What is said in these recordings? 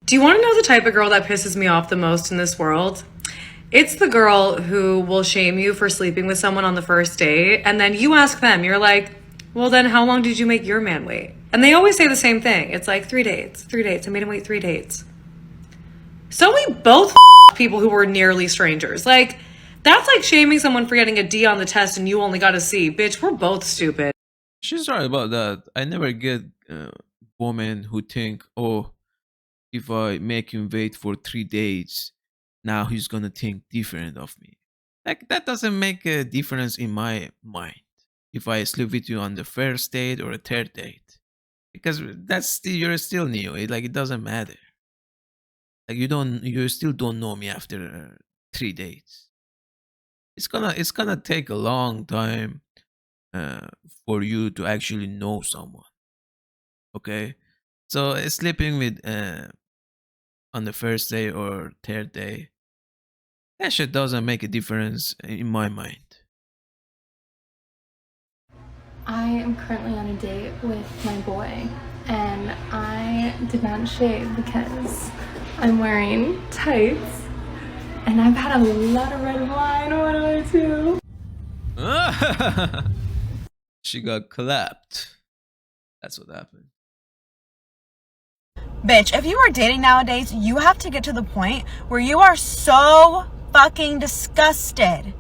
Do you want to know the type of girl that pisses me off the most in this world? It's the girl who will shame you for sleeping with someone on the first date, and then you ask them, you're like, well, then how long did you make your man wait? And they always say the same thing. It's like 3 dates, 3 dates. I made him wait 3 dates. So we both people who were nearly strangers. Like, that's like shaming someone for getting a D on the test and you only got a C. Bitch, we're both stupid. She's right about that. I never get women who think, oh, if I make him wait for 3 days, now he's gonna think different of me. Like that doesn't make a difference in my mind. If I sleep with you on the first date or a third date, because that's still, you're still new. It doesn't matter. Like you still don't know me after 3 dates. It's gonna take a long time uh, for you to actually know someone. Okay, so sleeping with on the first day or third day, that shit doesn't make a difference in my mind. I am currently on a date with my boy, and I did not shave because I'm wearing tights, and I've had a lot of red wine. What do I do? She got clapped. That's what happened. Bitch, if you are dating nowadays, you have to get to the point where you are so fucking disgusted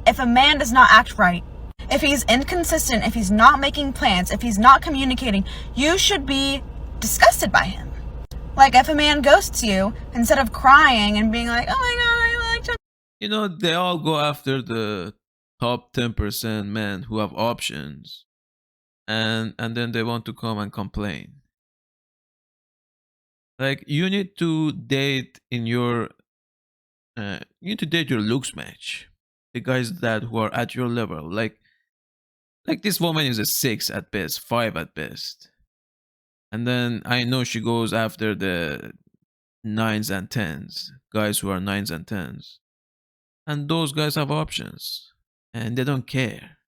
if a man does not act right. If he's inconsistent, if he's not making plans, if he's not communicating, you should be disgusted by him. Like if a man ghosts you, instead of crying and being like, oh my god, I liked him. You know, they all go after the top 10% men who have options, and then they want to come and complain. Like you need to date in your you need to date your looks match. The guys that who are at your level. Like this woman is a 6 at best, 5 at best. And then I know she goes after the 9s and 10s, guys who are 9s and 10s. And those guys have options and they don't care.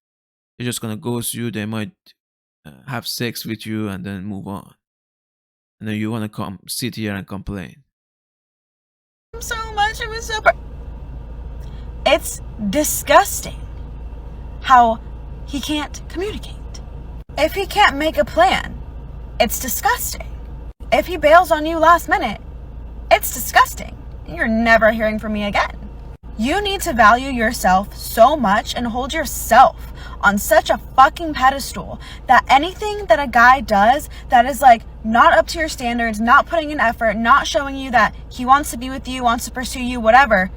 They're just gonna ghost you. They might have sex with you and then move on. And then you wanna come sit here and complain. So much, it was super. It's disgusting how he can't communicate. If he can't make a plan, it's disgusting. If he bails on you last minute, it's disgusting. You're never hearing from me again. You need to value yourself so much and hold yourself on such a fucking pedestal that anything that a guy does that is like not up to your standards, not putting in effort, not showing you that he wants to be with you, wants to pursue you, whatever.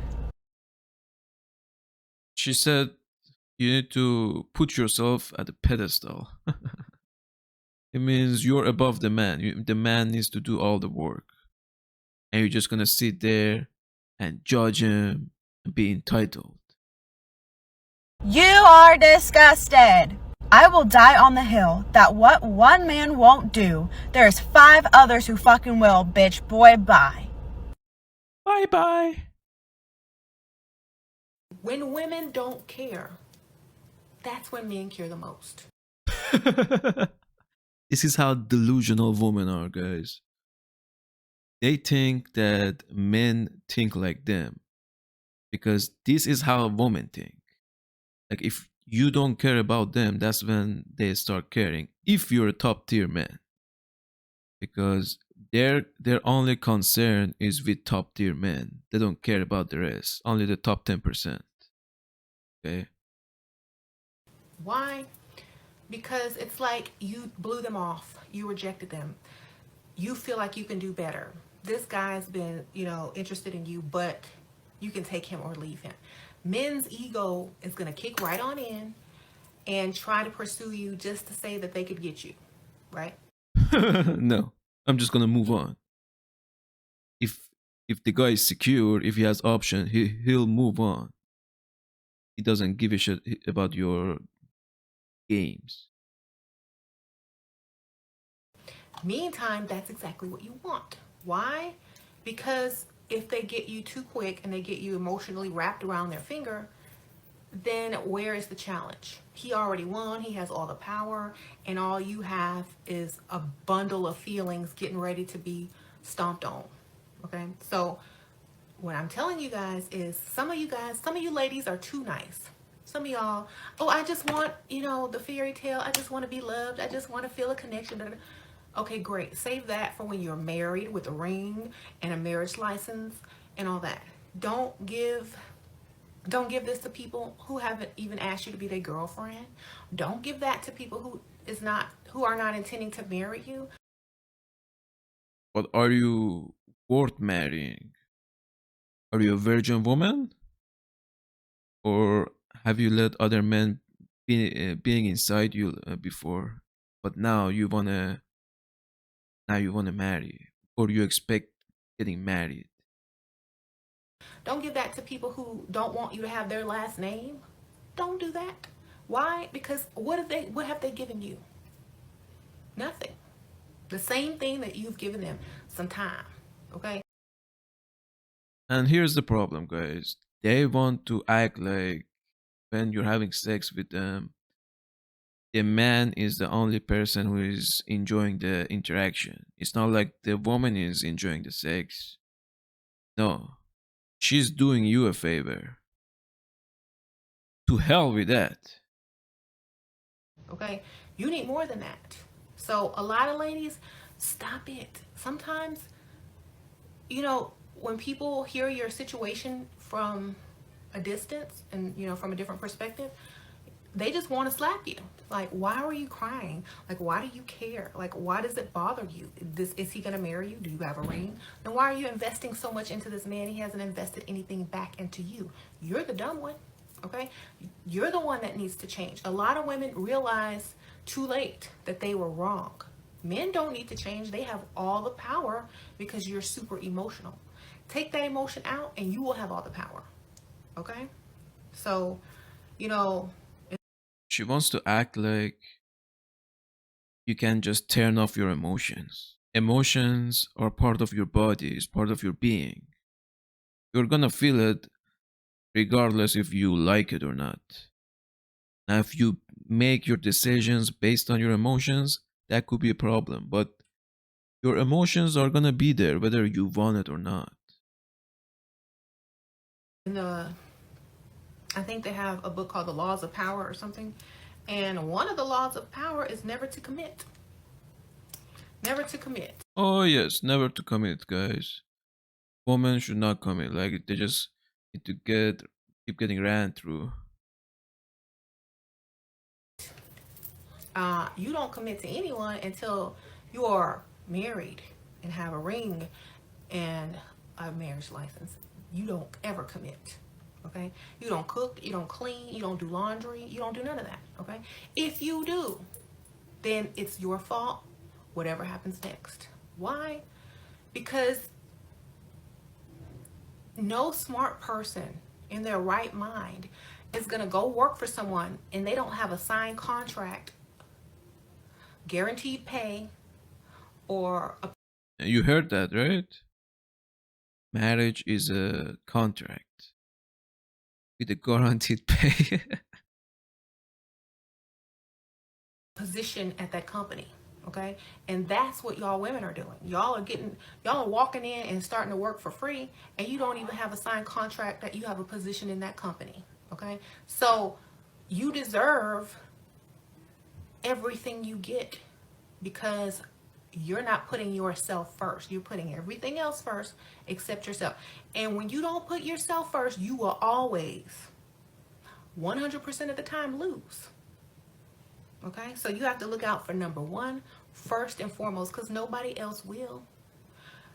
She said you need to put yourself at a pedestal. It means you're above the man. The man needs to do all the work. And you're just gonna sit there and judge him and be entitled. You are disgusted. I will die on the hill that what one man won't do, there's 5 others who fucking will, bitch. Boy, bye. Bye bye. When women don't care, that's when men care the most. This is how delusional women are, guys. They think that men think like them because this is how women think. Like if you don't care about them, that's when they start caring. If you're a top tier man, because their only concern is with top tier men. They don't care about the rest. Only the top 10%. Okay. Why? Because it's like you blew them off. You rejected them. You feel like you can do better. This guy's been, interested in you, but you can take him or leave him. Men's ego is going to kick right on in and try to pursue you just to say that they could get you, right? No, I'm just gonna move on. If the guy is secure, if he has option, he'll move on. He doesn't give a shit about your games. Meantime, that's exactly what you want. Why? Because if they get you too quick and they get you emotionally wrapped around their finger, then where is the challenge? He already won. He has all the power, and all you have is a bundle of feelings getting ready to be stomped on, Okay? So what I'm telling you guys is some of you ladies are too nice. Some of y'all, oh, I just want, the fairy tale. I just want to be loved. I just want to feel a connection. Okay, great. Save that for when you're married with a ring and a marriage license and all that. Don't give this to people who haven't even asked you to be their girlfriend. Don't give that to people who are not intending to marry you. But are you worth marrying? Are you a virgin woman? Or have you let other men being inside you before, but now you wanna marry, or you expect getting married? Don't give that to people who don't want you to have their last name. Don't do that. Why? Because what have they given you? Nothing. The same thing that you've given them, some time. Okay? And here's the problem, guys. They want to act like when you're having sex with them, the man is the only person who is enjoying the interaction. It's not like the woman is enjoying the sex. No, she's doing you a favor. To hell with that. Okay? You need more than that. So a lot of ladies, stop it. Sometimes, when people hear your situation from a distance and, from a different perspective, they just want to slap you. Like, why are you crying? Like, why do you care? Like, why does it bother you? Is he going to marry you? Do you have a ring? Then why are you investing so much into this man? He hasn't invested anything back into you. You're the dumb one, okay? You're the one that needs to change. A lot of women realize too late that they were wrong. Men don't need to change. They have all the power because you're super emotional. Take that emotion out and you will have all the power, okay? So, She wants to act like you can just turn off your emotions. Emotions are part of your body, is part of your being. You're gonna feel it regardless if you like it or not. Now, if you make your decisions based on your emotions, that could be a problem. But your emotions are gonna be there whether you want it or not. I think they have a book called The Laws of Power or something. And one of the laws of power is never to commit. Never to commit. Oh yes, never to commit, guys. Women should not commit. Like they just need to keep getting ran through. You don't commit to anyone until you are married and have a ring and a marriage license. You don't ever commit. Okay? You don't cook, you don't clean, you don't do laundry, you don't do none of that. Okay? If you do, then it's your fault, whatever happens next. Why? Because no smart person in their right mind is going to go work for someone and they don't have a signed contract, guaranteed pay, or a You heard that, right? Marriage is a contract with a guaranteed pay. position at that company. Okay? And that's what y'all women are doing. Y'all are walking in and starting to work for free, and you don't even have a signed contract that you have a position in that company. Okay? So you deserve everything you get because you're not putting yourself first. You're putting everything else first except yourself. And when you don't put yourself first, you will always, 100% of the time, lose. Okay? So you have to look out for number one, first and foremost, because nobody else will.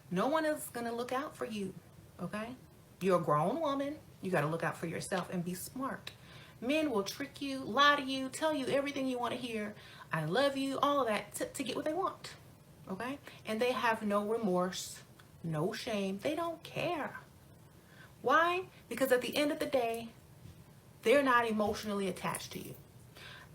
No one is going to look out for you. Okay? You're a grown woman. You got to look out for yourself and be smart. Men will trick you, lie to you, tell you everything you want to hear. I love you, all of that to get what they want. Okay? And they have no remorse, no shame. They don't care. Why? Because at the end of the day, they're not emotionally attached to you.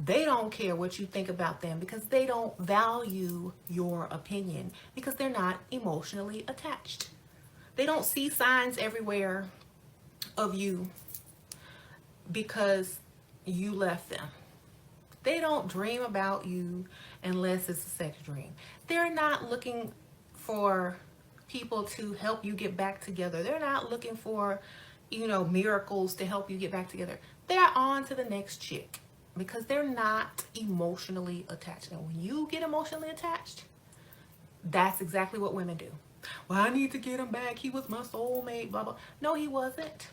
They don't care what you think about them because they don't value your opinion because they're not emotionally attached. They don't see signs everywhere of you because you left them. They don't dream about you unless it's a sex dream. They're not looking for people to help you get back together. They're not looking for, you know, miracles to help you get back together. They're on to the next chick because they're not emotionally attached. And when you get emotionally attached, that's exactly what women do. Well, I need to get him back. He was my soulmate, blah, blah. No, he wasn't.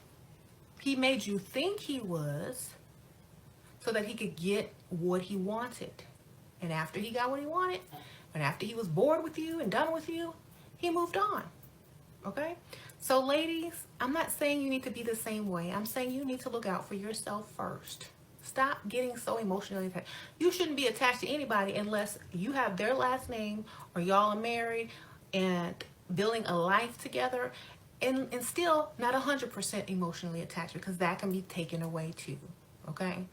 He made you think he was so that he could get what he wanted. And after he got what he wanted, and after he was bored with you and done with you, he moved on. Okay? So ladies, I'm not saying you need to be the same way. I'm saying you need to look out for yourself first. Stop getting so emotionally attached. You shouldn't be attached to anybody unless you have their last name or y'all are married and building a life together, and still not 100% emotionally attached, because that can be taken away too. Okay?